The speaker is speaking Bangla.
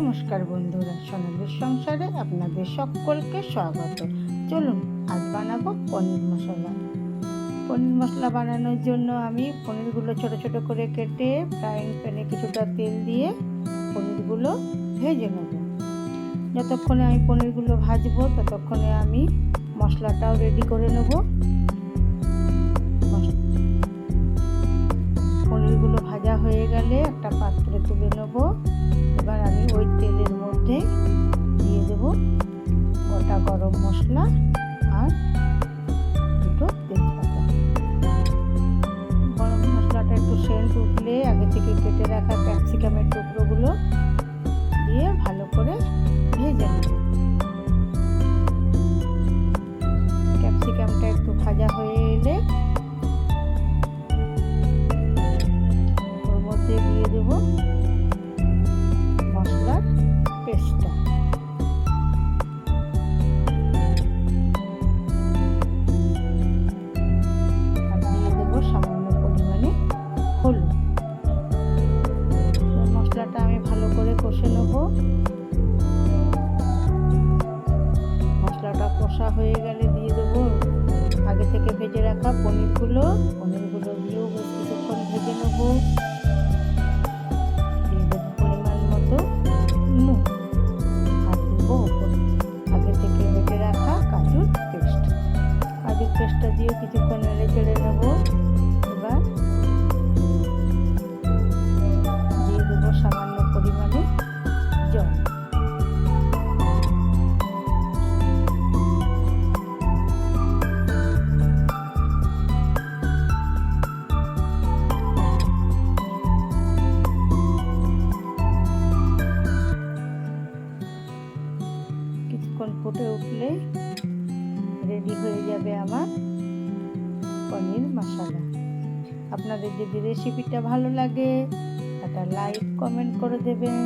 নমস্কার বন্ধুরা, সোনালীর সংসারে আপনাদের সকলকে স্বাগত। চলুন আজ বানাবো পনির মশলা। পনির মশলা বানানোর জন্য আমি পনিরগুলো ছোট ছোট করে কেটে ফ্রাইং প্যানে কিছুটা তেল দিয়ে পনিরগুলো ভেজে নেব। যতক্ষণে আমি পনিরগুলো ভাজবো ততক্ষণে আমি মশলাটাও রেডি করে নেব। পনিরগুলো ভাজা হয়ে গেলে একটা পাত্রে তুলে নেব। এবার আমি ওই তেলের মধ্যে দিয়ে দেব গোটা গরম মশলা আর দুটো তেজপাতা। গরম মশলাটা একটু সেন্ট উঠলে আগে থেকে কেটে রাখা ক্যাপসিকামের টুকরোগুলো দিয়ে ভালো করে ভেজে নেব। ক্যাপসিকামটা একটু ভাজা হয়ে এলে ওর মধ্যে দিয়ে দেব মশলার পেস্টটা। আর দিয়ে দেবো সামান্য পরিমাণে হলুদ। মশলাটা আমি ভালো করে কষে নেব। মশলাটা কষা হয়ে গেলে দিয়ে দেবো আগে থেকে ভেজে রাখা পনিরগুলো দিয়েও বেশ কিছুক্ষণ ভেজে নেব। দিয়ে দেবো পরিমাণ মতো নুন আর দেবো আগে থেকে ভেজে রাখা কাজুর পেস্টটা দিয়ে কিছুক্ষণ নেড়ে চেড়ে নেব। এবার দিয়ে দেবো সামান্য পরিমাণে জল। কিছুক্ষণ ফুটে উঠলে রেডি হয়ে যাবে আমার পনির মশলা। আপনাদের যদি রেসিপিটা ভালো লাগে একটা লাইক কমেন্ট করে দেবেন।